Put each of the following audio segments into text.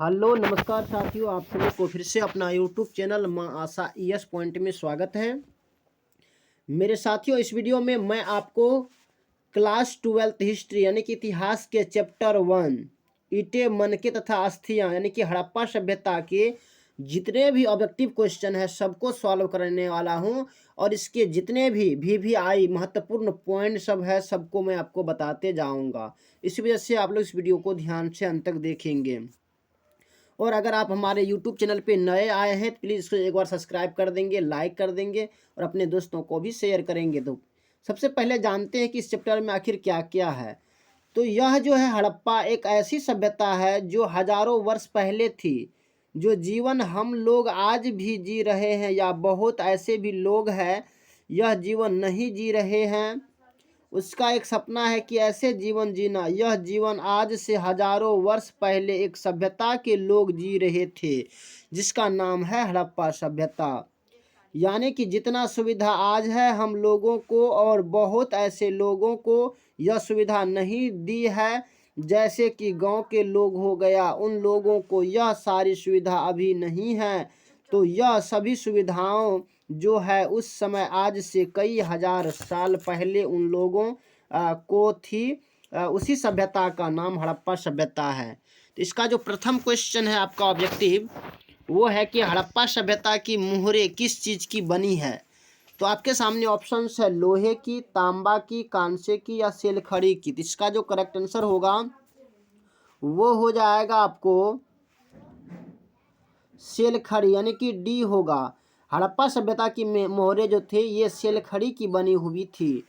Hello नमस्कार साथियों, आप सभी को फिर से अपना यूट्यूब चैनल माँ आशा ईएस पॉइंट में स्वागत है। मेरे साथियों, इस वीडियो में मैं आपको क्लास 12th हिस्ट्री यानी कि इतिहास के चैप्टर 1 ईंटें मनके तथा अस्थियां यानी कि हड़प्पा सभ्यता के जितने भी ऑब्जेक्टिव क्वेश्चन है सबको सॉल्व करने वाला हूं। और इसके जितने भी वीवीआई महत्वपूर्ण पॉइंट सब है सबको मैं आपको बताते जाऊंगा। इस वजह से आप लोग इस वीडियो को ध्यान से अंत तक देखेंगे। और अगर आप हमारे YouTube चैनल पे नए आए हैं तो प्लीज़ इसको एक बार सब्सक्राइब कर देंगे, लाइक कर देंगे और अपने दोस्तों को भी शेयर करेंगे। तो सबसे पहले जानते हैं कि इस चैप्टर में आखिर क्या क्या है। तो यह जो है हड़प्पा एक ऐसी सभ्यता है जो हजारों वर्ष पहले थी। जो जीवन हम लोग आज भी जी रहे हैं या बहुत ऐसे भी लोग हैं यह जीवन नहीं जी रहे हैं, उसका एक सपना है कि ऐसे जीवन जीना। यह जीवन आज से हजारों वर्ष पहले एक सभ्यता के लोग जी रहे थे जिसका नाम है हड़प्पा सभ्यता। यानी कि जितना सुविधा आज है हम लोगों को और बहुत ऐसे लोगों को यह सुविधा नहीं दी है। जैसे कि गांव के लोग हो गया, उन लोगों को यह सारी सुविधा अभी नहीं है। तो यह सभी सुविधाओं जो है उस समय आज से कई हजार साल पहले उन लोगों को थी। उसी सभ्यता का नाम हड़प्पा सभ्यता है। तो इसका जो प्रथम क्वेश्चन है आपका ऑब्जेक्टिव वो है कि हड़प्पा सभ्यता की मुहरें किस चीज़ की बनी है। तो आपके सामने ऑप्शन है लोहे की, तांबा की, कांसे की या सेलखड़ी की। तो इसका जो करेक्ट आंसर होगा वो हो जाएगा आपको सेलखड़ी यानी कि डी होगा। हड़प्पा सभ्यता की मोहरें जो थे ये सेलखड़ी की बनी हुई थी।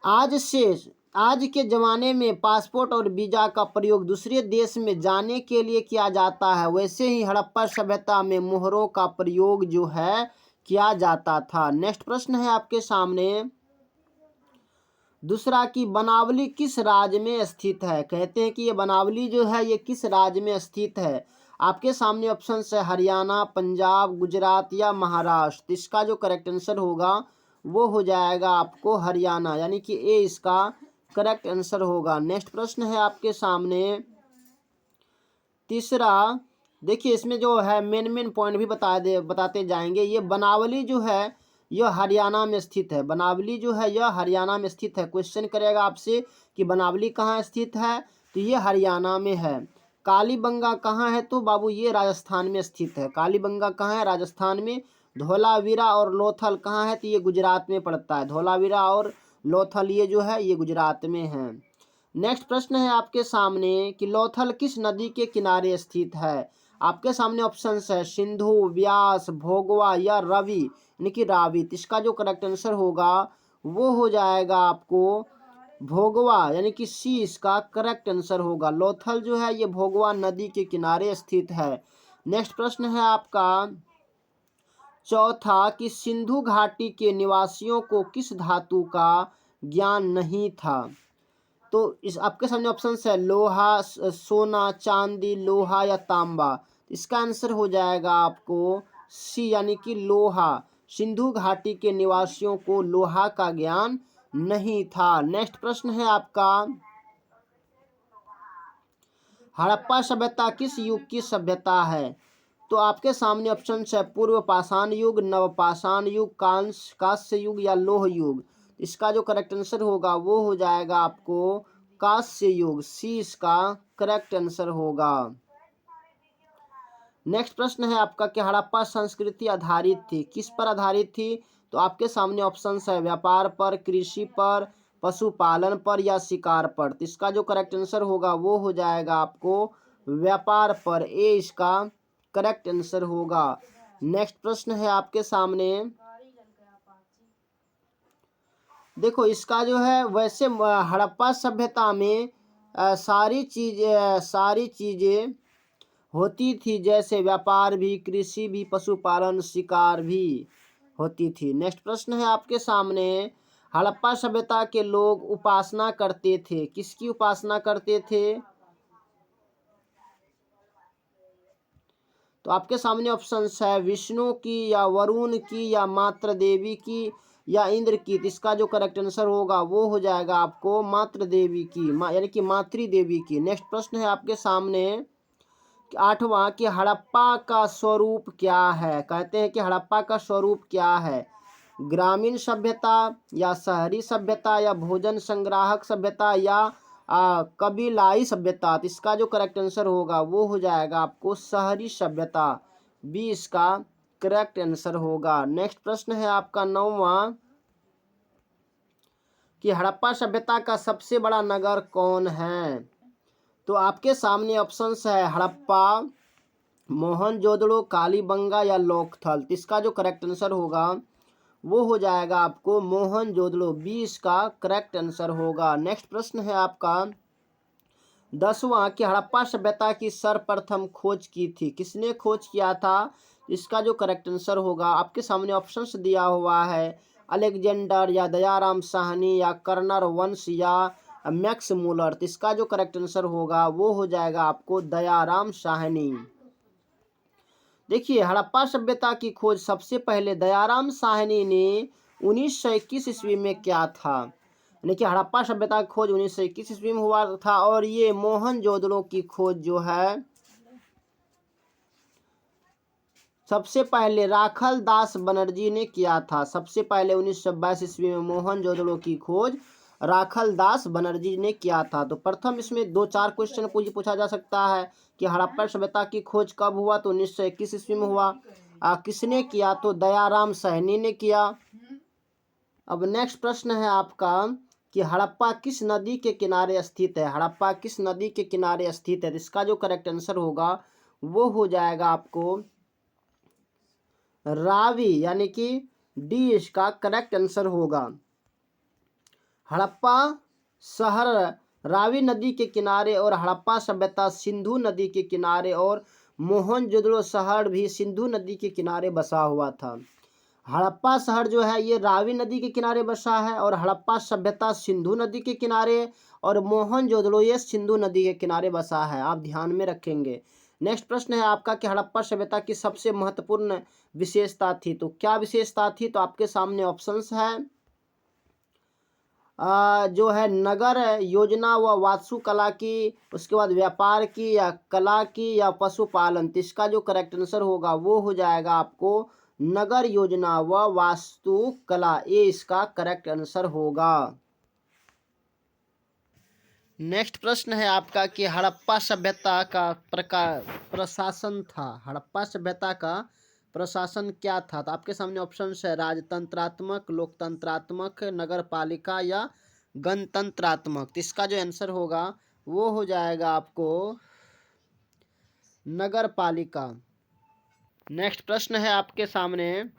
आज के ज़माने में पासपोर्ट और वीज़ा का प्रयोग दूसरे देश में जाने के लिए किया जाता है, वैसे ही हड़प्पा सभ्यता में मोहरों का प्रयोग जो है किया जाता था। नेक्स्ट प्रश्न है आपके सामने दूसरा कि बनावली किस राज्य में स्थित है। कहते हैं कि ये बनावली जो है ये किस राज्य में स्थित है। आपके सामने ऑप्शन है हरियाणा, पंजाब, गुजरात या महाराष्ट्र। इसका जो करेक्ट आंसर होगा वो हो जाएगा आपको हरियाणा, यानी कि ए इसका करेक्ट आंसर होगा। नेक्स्ट प्रश्न है आपके सामने तीसरा। देखिए इसमें जो है मेन पॉइंट भी बताते जाएंगे। ये बनावली जो है यह हरियाणा में स्थित है। बनावली जो है यह हरियाणा में स्थित है। क्वेश्चन करेगा आपसे कि बनावली कहाँ स्थित है, तो ये हरियाणा में है। कालीबंगा कहाँ है, तो बाबू ये राजस्थान में स्थित है। कालीबंगा कहाँ है, राजस्थान में। धोलावीरा और लोथल कहाँ है, तो ये गुजरात में पड़ता है। धोलावीरा और लोथल ये जो है ये गुजरात में है। नेक्स्ट प्रश्न है आपके सामने कि लोथल किस नदी के किनारे स्थित है। आपके सामने ऑप्शन है सिंधु, व्यास, भोगवा या रवि यानी कि रावी। इसका जो करेक्ट आंसर होगा वो हो जाएगा आपको भोगवा, यानी कि सी इसका करेक्ट आंसर होगा। लोथल जो है ये भोगवा नदी के किनारे स्थित है। नेक्स्ट प्रश्न है आपका चौथा कि सिंधु घाटी के निवासियों को किस धातु का ज्ञान नहीं था। तो इस आपके सामने ऑप्शन है लोहा, सोना, चांदी, लोहा या तांबा। इसका आंसर हो जाएगा आपको सी, यानी कि लोहा। सिंधु घाटी के निवासियों को लोहा का ज्ञान नहीं था। नेक्स्ट प्रश्न है आपका हड़प्पा सभ्यता किस युग की सभ्यता है। तो आपके सामने ऑप्शन है पूर्व पाषाण युग, नवपाषाण युग, कांस्य युग या लोह युग। इसका जो करेक्ट आंसर होगा वो हो जाएगा आपको कांस्य युग, सी इसका करेक्ट आंसर होगा। नेक्स्ट प्रश्न है आपका कि हड़प्पा संस्कृति आधारित थी, किस पर आधारित थी। तो आपके सामने ऑप्शन है व्यापार पर, कृषि पर, पशुपालन पर या शिकार पर। तो इसका जो करेक्ट आंसर होगा वो हो जाएगा आपको व्यापार पर, ए इसका करेक्ट आंसर होगा। नेक्स्ट प्रश्न है आपके सामने देखो इसका जो है वैसे हड़प्पा सभ्यता में सारी चीजें होती थी, जैसे व्यापार भी, कृषि भी, पशुपालन, शिकार भी होती थी। नेक्स्ट प्रश्न है आपके सामने हड़प्पा सभ्यता के लोग उपासना करते थे, किसकी उपासना करते थे। तो आपके सामने ऑप्शन है विष्णु की या वरुण की या मातृ देवी की या इंद्र की। तो इसका जो करेक्ट आंसर होगा वो हो जाएगा आपको मातृ देवी की, यानी कि मातृ देवी की। नेक्स्ट प्रश्न है आपके सामने 8वां कि हड़प्पा का स्वरूप क्या है। कहते हैं कि हड़प्पा का स्वरूप क्या है, ग्रामीण सभ्यता या शहरी सभ्यता या भोजन संग्राहक सभ्यता या कबीलाई सभ्यता। तो इसका जो करेक्ट आंसर होगा वो हो जाएगा आपको शहरी सभ्यता, बी इसका करेक्ट आंसर होगा। नेक्स्ट प्रश्न है आपका 9वां कि हड़प्पा सभ्यता का सबसे बड़ा नगर कौन है। तो आपके सामने ऑप्शंस है हड़प्पा, मोहनजोदड़ो, कालीबंगा या लोथल। तो इसका जो करेक्ट आंसर होगा वो हो जाएगा आपको मोहनजोदड़ो, बी इसका करेक्ट आंसर होगा। नेक्स्ट प्रश्न है आपका 10वां कि हड़प्पा सभ्यता की सर्वप्रथम खोज की थी, किसने खोज किया था। इसका जो करेक्ट आंसर होगा आपके सामने ऑप्शंस दिया हुआ है, अलेक्जेंडर या दयाराम साहनी या कर्नर वंश या मैक्स मूलर। तो इसका जो करेक्ट आंसर होगा वो हो जाएगा आपको दयाराम साहनी। देखिए हड़प्पा सभ्यता की खोज सबसे पहले दयाराम साहनी ने 1921 ईस्वी में किया था, यानी कि हड़प्पा सभ्यता की खोज 1921 ईस्वी में हुआ था। और ये मोहनजोदड़ो की खोज जो है सबसे पहले राखल दास बनर्जी ने किया था। सबसे पहले 1922 ईस्वी में मोहनजोदड़ो की खोज राखल दास बनर्जी ने किया था। तो प्रथम इसमें 2-4 क्वेश्चन पूछा जा सकता है कि हड़प्पा सभ्यता की खोज कब हुआ, तो 1921 ईस्वी में हुआ। किसने किया, तो दयाराम साहनी ने किया। अब नेक्स्ट प्रश्न है आपका कि हड़प्पा किस नदी के किनारे स्थित है। हड़प्पा किस नदी के किनारे स्थित है। इसका जो करेक्ट आंसर होगा वो हो जाएगा आपको रावी, यानी कि डी इसका करेक्ट आंसर होगा। हड़प्पा शहर रावी नदी के किनारे और हड़प्पा सभ्यता सिंधु नदी के किनारे और मोहनजोदड़ो शहर भी सिंधु नदी के किनारे बसा हुआ था। हड़प्पा शहर जो है ये रावी नदी के किनारे बसा है और हड़प्पा सभ्यता सिंधु नदी के किनारे और मोहनजोदड़ो ये सिंधु नदी के किनारे बसा है, आप ध्यान में रखेंगे। नेक्स्ट प्रश्न है आपका कि हड़प्पा सभ्यता की सबसे महत्वपूर्ण विशेषता थी। तो क्या विशेषता थी, तो आपके सामने ऑप्शंस है जो है नगर योजना व वास्तुकला की, उसके बाद व्यापार की या कला की या पशुपालन। तो इसका जो करेक्ट आंसर होगा वो हो जाएगा आपको नगर योजना व वास्तुकला, ये इसका करेक्ट आंसर होगा। नेक्स्ट प्रश्न है आपका कि हड़प्पा सभ्यता का प्रशासन था। हड़प्पा सभ्यता का प्रशासन क्या था। तो आपके सामने ऑप्शन है राजतंत्रात्मक, लोकतंत्रात्मक, नगरपालिका या गणतंत्रात्मक। तो इसका जो आंसर होगा वो हो जाएगा आपको नगरपालिका। नेक्स्ट प्रश्न है आपके सामने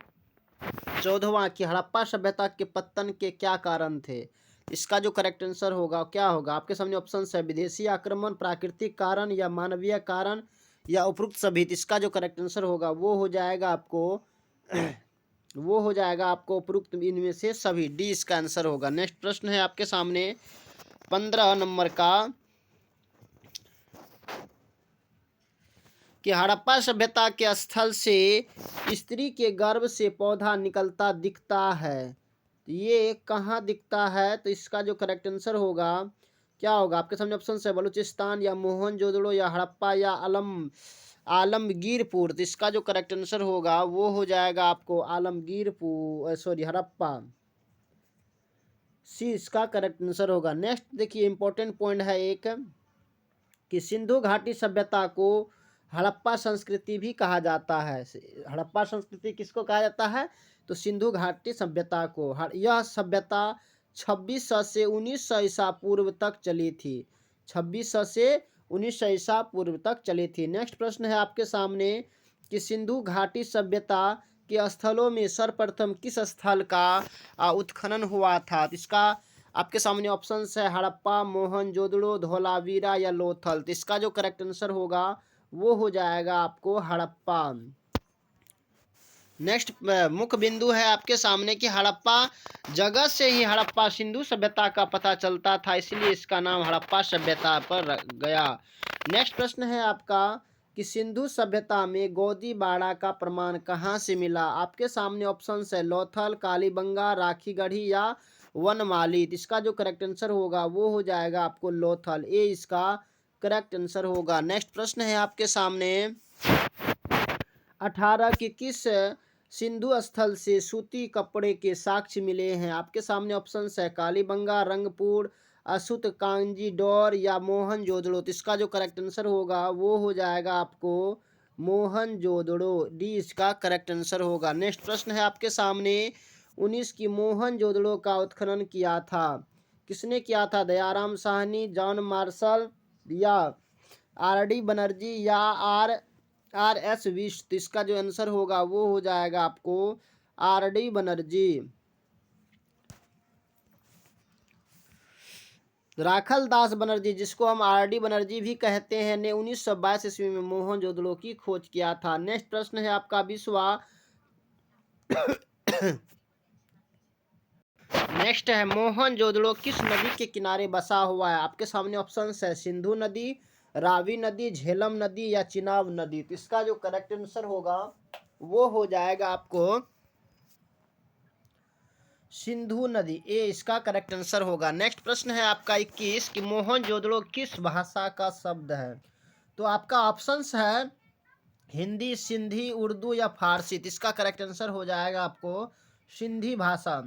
14वां कि हड़प्पा सभ्यता के पतन के क्या कारण थे। इसका जो करेक्ट आंसर होगा क्या होगा, आपके सामने ऑप्शन है विदेशी आक्रमण, प्राकृतिक कारण या मानवीय कारण या उपरोक्त सभी। इसका जो करेक्ट आंसर होगा वो हो जाएगा आपको उपरोक्त इनमें से सभी, डी इसका आंसर होगा। नेक्स्ट प्रश्न है आपके सामने 15 नंबर का कि हड़प्पा सभ्यता के स्थल से स्त्री के गर्भ से पौधा निकलता दिखता है, ये कहाँ दिखता है। तो इसका जो करेक्ट आंसर होगा क्या होगा, आपके सामने ऑप्शन है बलूचिस्तान या मोहनजोदड़ो या हड़प्पा या आलमगीरपुर। तो इसका जो करेक्ट आंसर होगा वो हो जाएगा आपको हड़प्पा, सी इसका करेक्ट आंसर होगा। नेक्स्ट देखिए इंपॉर्टेंट पॉइंट है एक कि सिंधु घाटी सभ्यता को हड़प्पा संस्कृति भी कहा जाता है। हड़प्पा संस्कृति किसको कहा जाता है, तो सिंधु घाटी सभ्यता को। यह सभ्यता 2600 से 1900 ईसा पूर्व तक चली थी। 2600 से 1900 ईसा पूर्व तक चली थी। नेक्स्ट प्रश्न है आपके सामने कि सिंधु घाटी सभ्यता के स्थलों में सर्वप्रथम किस स्थल का उत्खनन हुआ था। तो इसका आपके सामने ऑप्शन है हड़प्पा, मोहनजोदड़ो, धोलावीरा या लोथल। तो इसका जो करेक्ट आंसर होगा वो हो जाएगा आपको हड़प्पा। नेक्स्ट मुख्य बिंदु है आपके सामने कि हड़प्पा जगह से ही हड़प्पा सिंधु सभ्यता का पता चलता था, इसलिए इसका नाम हड़प्पा सभ्यता पर गया। नेक्स्ट प्रश्न है आपका कि सिंधु सभ्यता में गोदी बाड़ा का प्रमाण कहाँ से मिला। आपके सामने ऑप्शन है लोथल, कालीबंगा, राखीगढ़ी या वनमाली। इसका जो करेक्ट आंसर होगा वो हो जाएगा आपको लोथल, ए इसका करेक्ट आंसर होगा। नेक्स्ट प्रश्न है आपके सामने, 18 की किस सिंधु स्थल से सूती कपड़े के साक्ष्य मिले हैं? आपके सामने ऑप्शन है कालीबंगा, रंगपुर, असुत, कांजीडोर या मोहनजोदड़ो। तो इसका जो करेक्ट आंसर होगा वो हो जाएगा आपको मोहनजोदड़ो, डी इसका करेक्ट आंसर होगा। नेक्स्ट प्रश्न है आपके सामने, 19 की मोहनजोदड़ो का उत्खनन किया था, किसने किया था? दयाराम साहनी, जॉन मार्शल या आर.डी. बनर्जी या आर.एस. विश। तो इसका जो आंसर होगा वो हो जाएगा आपको आर.डी. बनर्जी। राखल दास बनर्जी, जिसको हम आर.डी. बनर्जी भी कहते हैं, ने 1922 ईस्वी में मोहनजोदड़ो की खोज किया था। नेक्स्ट प्रश्न है आपका 20वां। नेक्स्ट है, मोहनजोदड़ो किस नदी के किनारे बसा हुआ है? आपके सामने ऑप्शन है सिंधु नदी, रावी नदी, झेलम नदी या चिनाब नदी। तो इसका जो करेक्ट आंसर होगा वो हो जाएगा आपको सिंधु नदी, ए इसका करेक्ट आंसर होगा। नेक्स्ट प्रश्न है आपका 21 कि मोहनजोदड़ो किस भाषा का शब्द है? तो आपका ऑप्शंस है हिंदी, सिंधी, उर्दू या फारसी। तो इसका करेक्ट आंसर हो जाएगा आपको सिंधी भाषा,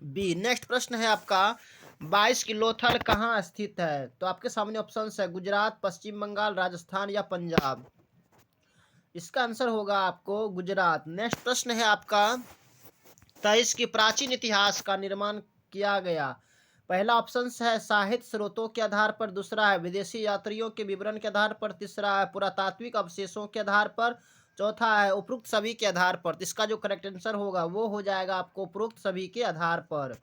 बी। नेक्स्ट प्रश्न है आपका 22 की लोथल कहाँ स्थित है? तो आपके सामने ऑप्शन है गुजरात, पश्चिम बंगाल, राजस्थान या पंजाब। इसका आंसर होगा आपको गुजरात। नेक्स्ट प्रश्न है आपका 23 की प्राचीन इतिहास का निर्माण किया गया। पहला ऑप्शन है साहित्य स्रोतों के आधार पर, दूसरा है विदेशी यात्रियों के विवरण के आधार पर, तीसरा है पुरातात्विक अवशेषों के आधार पर, चौथा है उपरोक्त सभी के आधार पर। तो इसका जो करेक्ट आंसर होगा वो हो जाएगा आपको उपरोक्त सभी के आधार पर।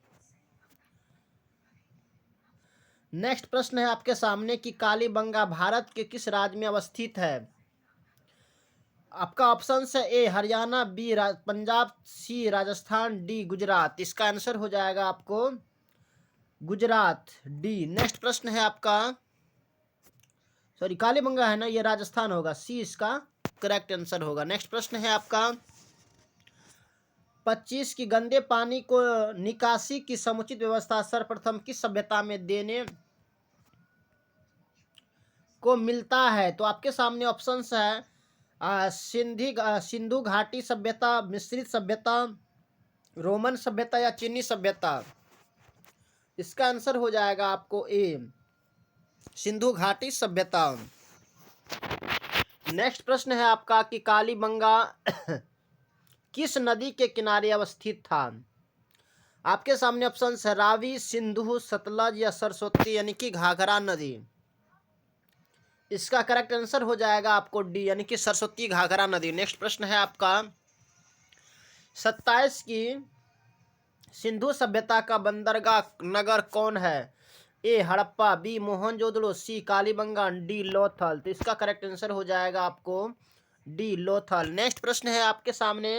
नेक्स्ट प्रश्न है आपके सामने कि कालीबंगा भारत के किस राज्य में अवस्थित है? आपका ऑप्शन है ए हरियाणा, बी पंजाब, सी राजस्थान, डी गुजरात। इसका आंसर हो जाएगा आपको गुजरात, डी। नेक्स्ट प्रश्न है आपका, सॉरी कालीबंगा है ना, ये राजस्थान होगा, सी इसका करेक्ट आंसर होगा। नेक्स्ट प्रश्न है आपका 25 की गंदे पानी को निकासी की समुचित व्यवस्था सर्वप्रथम किस सभ्यता में देने को मिलता है? तो आपके सामने ऑप्शंस है सिंधु घाटी सभ्यता, मिश्रित सभ्यता, रोमन सभ्यता या चीनी सभ्यता। इसका आंसर हो जाएगा आपको ए सिंधु घाटी सभ्यता। नेक्स्ट प्रश्न है आपका कि कालीबंगा किस नदी के किनारे अवस्थित था? आपके सामने ऑप्शन है रावी, सिंधु, सतलज या सरस्वती यानी कि घाघरा नदी। इसका करेक्ट आंसर हो जाएगा आपको डी यानी कि सरस्वती घाघरा नदी। नेक्स्ट प्रश्न है आपका 27 की सिंधु सभ्यता का बंदरगाह नगर कौन है? ए हड़प्पा, बी मोहनजोदड़ो, सी कालीबंगा, डी लोथल। तो इसका करेक्ट आंसर हो जाएगा आपको डी लोथल। नेक्स्ट प्रश्न है आपके सामने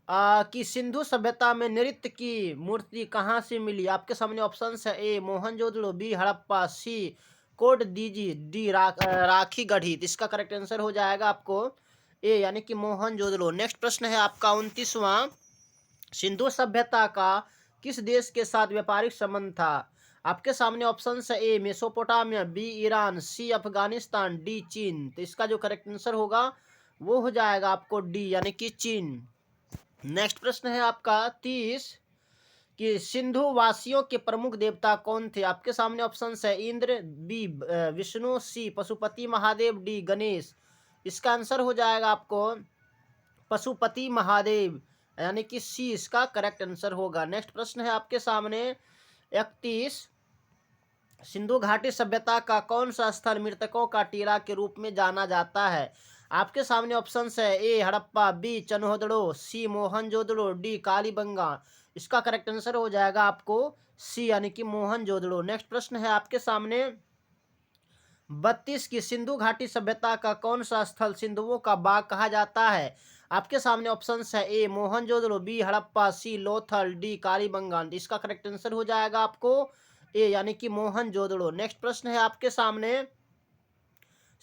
कि सिंधु सभ्यता में नृत्य की मूर्ति कहाँ से मिली? आपके सामने ऑप्शन है ए मोहनजोदड़ो, बी हड़प्पा, सी कोट दीजी, डी राखी गढ़ी। तो इसका करेक्ट आंसर हो जाएगा आपको ए यानी कि मोहनजोदड़ो। नेक्स्ट प्रश्न है आपका 29वां, सिंधु सभ्यता का किस देश के साथ व्यापारिक संबंध था? आपके सामने ऑप्शन है ए मेसोपोटामिया, बी ईरान, सी अफगानिस्तान, डी चीन। तो इसका जो करेक्ट आंसर होगा वो हो जाएगा आपको डी यानी कि चीन। नेक्स्ट प्रश्न है आपका 30 कि सिंधु वासियों के प्रमुख देवता कौन थे? आपके सामने ऑप्शन है इंद्र, बी विष्णु, सी पशुपति महादेव, डी गणेश। इसका आंसर हो जाएगा आपको पशुपति महादेव यानी कि सी इसका करेक्ट आंसर होगा। नेक्स्ट प्रश्न है आपके सामने 31, सिंधु घाटी सभ्यता का कौन सा स्थल मृतकों का टीला के रूप में जाना जाता है? आपके सामने ऑप्शन है ए हड़प्पा, बी चन्होदड़ो, सी मोहनजोदड़ो, डी कालीबंगा। इसका करेक्ट आंसर हो जाएगा आपको सी यानी कि मोहनजोदड़ो। नेक्स्ट प्रश्न है आपके सामने 32 की सिंधु घाटी सभ्यता का कौन सा स्थल सिंधुओं का बाग कहा जाता है? आपके सामने ऑप्शन है ए मोहनजोदड़ो, बी हड़प्पा, सी लोथल, डी कालीबंगा। इसका करेक्ट आंसर हो जाएगा आपको ए यानी कि मोहनजोदड़ो। नेक्स्ट प्रश्न है आपके सामने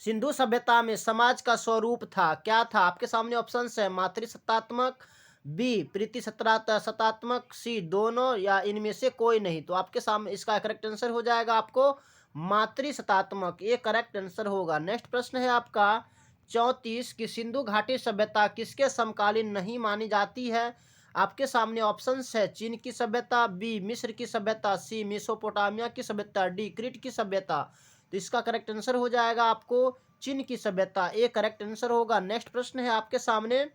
सिंधु सभ्यता में समाज का स्वरूप था क्या था? आपके सामने ऑप्शन है मातृसत्तात्मक, बी प्रीति सत्तात्मक, सी दोनों या इनमें से कोई नहीं। तो आपके सामने इसका करेक्ट आंसर हो जाएगा आपको मातृशतात्मक, ये करेक्ट आंसर होगा। नेक्स्ट प्रश्न है आपका 34 कि सिंधु घाटी सभ्यता किसके समकालीन नहीं मानी जाती है। आपके सामने ऑप्शंस है चीन की सभ्यता, बी मिस्र की सभ्यता, सी मेसोपोटामिया की सभ्यता, डी क्रीट की सभ्यता। तो इसका करेक्ट आंसर हो जाएगा आपको चीन की सभ्यता, ये करेक्ट आंसर होगा। नेक्स्ट प्रश्न है आपके सामने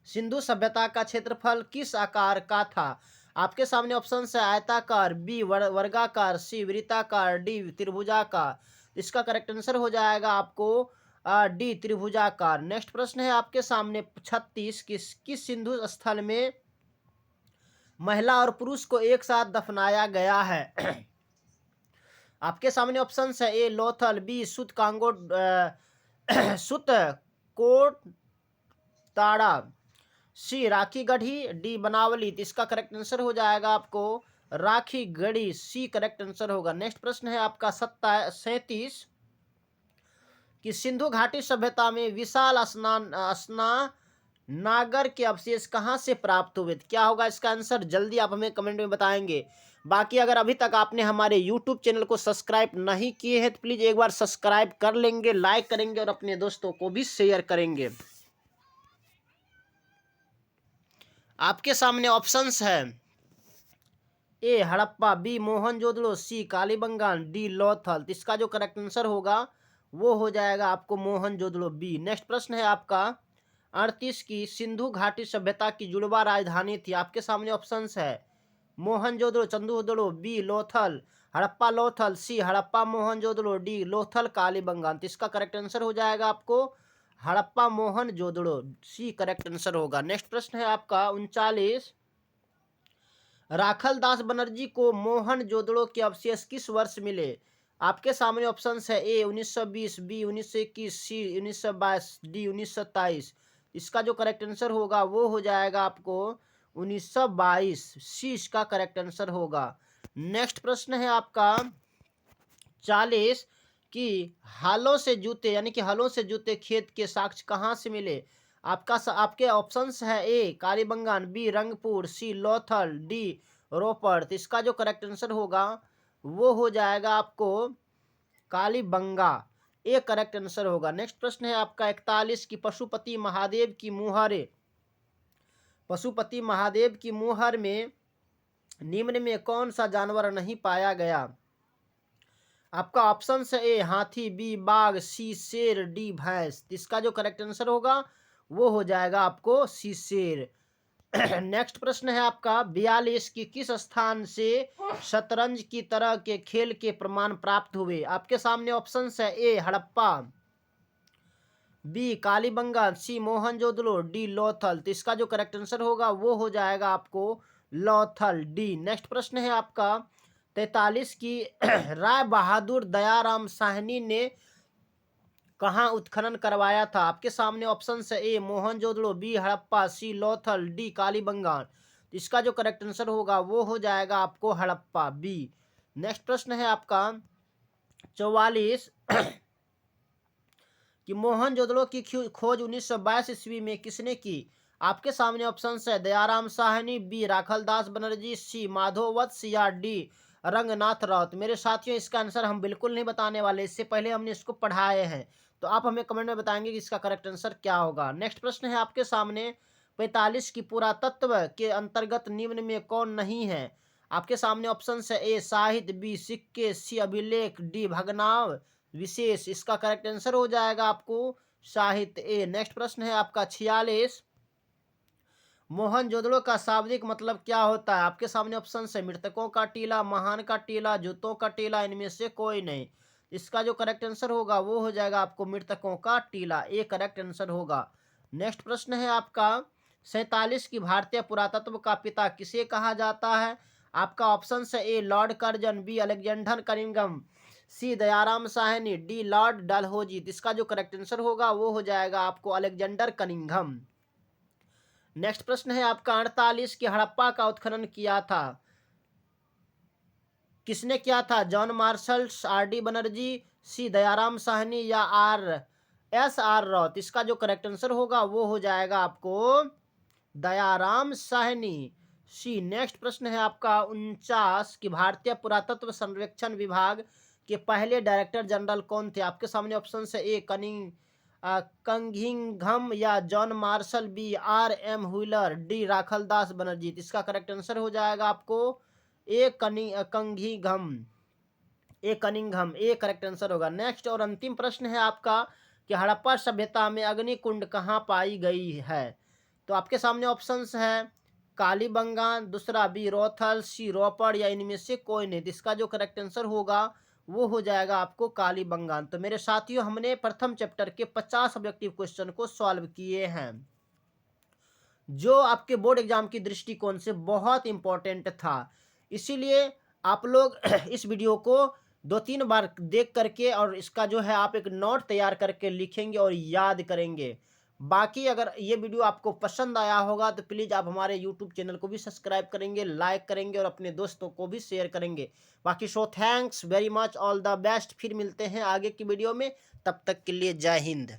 सिंधु सभ्यता का क्षेत्रफल किस आकार का था। आपके सामने ऑप्शन है आयताकार, बी वर्गाकार, सी वृत्ताकार, डी त्रिभुजाकार। इसका करेक्ट आंसर हो जाएगा आपको डी त्रिभुजाकार। नेक्स्ट प्रश्न है आपके सामने 36 किस सिंधु स्थल में महिला और पुरुष को एक साथ दफनाया गया है। आपके सामने ऑप्शन है ए लोथल, बी सुत कांगो सुत कोट ताड़ा, सी राखी गढ़ी, डी बनावली। तो इसका करेक्ट आंसर हो जाएगा आपको राखी गढ़ी, सी करेक्ट आंसर होगा। नेक्स्ट प्रश्न है आपका 37 कि सिंधु घाटी सभ्यता में विशाल नागर के अवशेष कहां से प्राप्त हुए। क्या होगा इसका आंसर, जल्दी आप हमें कमेंट में बताएंगे। बाकी अगर अभी तक आपने हमारे YouTube चैनल को सब्सक्राइब नहीं किए हैं तो प्लीज एक बार सब्सक्राइब कर लेंगे, लाइक करेंगे और अपने दोस्तों को भी शेयर करेंगे। आपके सामने ऑप्शंस है ए हड़प्पा, बी मोहनजोदड़ो, सी कालीबंगान, डी लोथल। तो इसका जो करेक्ट आंसर होगा वो हो जाएगा आपको मोहनजोदड़ो, बी। नेक्स्ट प्रश्न है आपका 38 की सिंधु घाटी सभ्यता की जुड़वा राजधानी थी। आपके सामने ऑप्शंस है Mohenjodaro Chanhudaro, B Lothal Harappa Lothal, C Harappa Mohenjodaro, D Lothal Kalibangan. तो इसका करेक्ट आंसर हो जाएगा आपको Harappa Mohenjodaro, C correct answer होगा। नेक्स्ट प्रश्न है आपका 39 राखल दास बनर्जी को मोहनजोदड़ो के अवशेष किस वर्ष मिले। आपके सामने ऑप्शंस है ए 1920, बी 1921, सी 1922, डी 1927। इसका जो करेक्ट आंसर होगा वो हो जाएगा आपको 1922, सी इसका करेक्ट आंसर होगा। नेक्स्ट प्रश्न है आपका 40 कि हालों से जूते यानी कि हलों से जूते खेत के साक्ष्य कहाँ से मिले। आपके ऑप्शंस है ए कालीबंगान, बी रंगपुर, सी लोथल, डी रोपड़। तो इसका जो करेक्ट आंसर होगा वो हो जाएगा आपको कालीबंगा, ये करेक्ट आंसर होगा। नेक्स्ट प्रश्न है आपका 41 की पशुपति महादेव की मुहर में निम्न में कौन सा जानवर नहीं पाया गया। आपका ऑप्शन है ए हाथी, बी बाघ, सी शेर, डी भैंस। इसका जो करेक्ट आंसर होगा वो हो जाएगा आपको सी शेर। नेक्स्ट प्रश्न है आपका 42 की किस स्थान से शतरंज की तरह के खेल के प्रमाण प्राप्त हुए। आपके सामने ऑप्शन है ए हड़प्पा, बी कालीबंगान, सी मोहनजोदड़ो, डी लोथल। तो इसका जो करेक्ट आंसर होगा वो हो जाएगा आपको लोथल, डी। नेक्स्ट प्रश्न है आपका 43 की राय बहादुर दयाराम साहनी ने कहाँ उत्खनन करवाया था। आपके सामने ऑप्शन है ए मोहनजोदड़ो, बी हड़प्पा, सी लोथल, डी कालीबंगान। तो इसका जो करेक्ट आंसर होगा वो हो जाएगा आपको हड़प्पा, बी। नेक्स्ट प्रश्न है आपका 44 कि मोहनजोदड़ो की खोज 1922 ईस्वी में किसने की। आपके सामने ऑप्शन है दयाराम साहनी, बी राखलदास बनर्जी, सी माधोवत्स या डी रंगनाथ राउत। मेरे साथियों इसका आंसर हम बिल्कुल नहीं बताने वाले, इससे पहले हमने इसको पढ़ाए हैं, तो आप हमें कमेंट में बताएंगे कि इसका करेक्ट आंसर क्या होगा। नेक्स्ट प्रश्न है आपके सामने 45 की पुरातत्व के अंतर्गत निम्न में कौन नहीं है। आपके सामने ऑप्शन है ए साहित्य, बी सिक्के, सी अभिलेख, डी भग्नाव विशेष। इसका करेक्ट आंसर हो जाएगा आपको साहित्य, ए। नेक्स्ट प्रश्न है आपका 46 मोहनजोदड़ो का शाब्दिक मतलब क्या होता है। आपके सामने ऑप्शन है मृतकों का टीला, महान का टीला, जूतों का टीला, इनमें से कोई नहीं। इसका जो करेक्ट आंसर होगा वो हो जाएगा आपको मृतकों का टीला, ये करेक्ट आंसर होगा। नेक्स्ट प्रश्न है आपका 47 की भारतीय पुरातत्व का पिता किसे कहा जाता है। आपका ऑप्शन है A lord Curzon, B Alexander Cunningham, C Dayaram Sahni, D lord Dalhousie. इसका जो करेक्ट आंसर होगा वो हो जाएगा आपको अलेक्जेंडर कनिंघम। नेक्स्ट प्रश्न है आपका 48 की हड़प्पा का उत्खनन किया था किसने किया था। John Marshall, R D Banerjee, C Dayaram Sahni या आर राउत। इसका जो करेक्ट आंसर होगा वो हो जाएगा आपको दयाराम साहनी, सी। नेक्स्ट प्रश्न है आपका 49 कि भारतीय पुरातत्व सर्वेक्षण विभाग के पहले डायरेक्टर जनरल कौन थे? आपके सामने ऑप्शन है ए कंघिंघम या John Marshall, B R M Wheeler, D Rakhaldas Banerji. इसका करेक्ट आंसर हो जाएगा आपको Cunningham, A Cunningham, A correct answer होगा। नेक्स्ट और अंतिम प्रश्न है आपका कि हड़प्पा सभ्यता में अग्निकुंड कहाँ पाई गई है? तो आपके सामने ऑप्शंस है कालीबंगान, दूसरा बी रोथल, सी रोपड़ या इनमें से कोई नहीं। इसका जो करेक्ट आंसर होगा वो हो जाएगा आपको कालीबंगान। तो मेरे साथियों, हमने प्रथम चैप्टर के 50 ऑब्जेक्टिव क्वेश्चन को सॉल्व किए हैं, जो आपके बोर्ड एग्जाम की दृष्टिकोण से बहुत इंपॉर्टेंट था। इसीलिए आप लोग इस वीडियो को 2-3 बार देख करके और इसका जो है आप एक नोट तैयार करके लिखेंगे और याद करेंगे। बाकी अगर ये वीडियो आपको पसंद आया होगा तो प्लीज़ आप हमारे यूट्यूब चैनल को भी सब्सक्राइब करेंगे, लाइक करेंगे और अपने दोस्तों को भी शेयर करेंगे। बाकी thanks very much, all the best. फिर मिलते हैं आगे की वीडियो में, तब तक के लिए जय हिंद।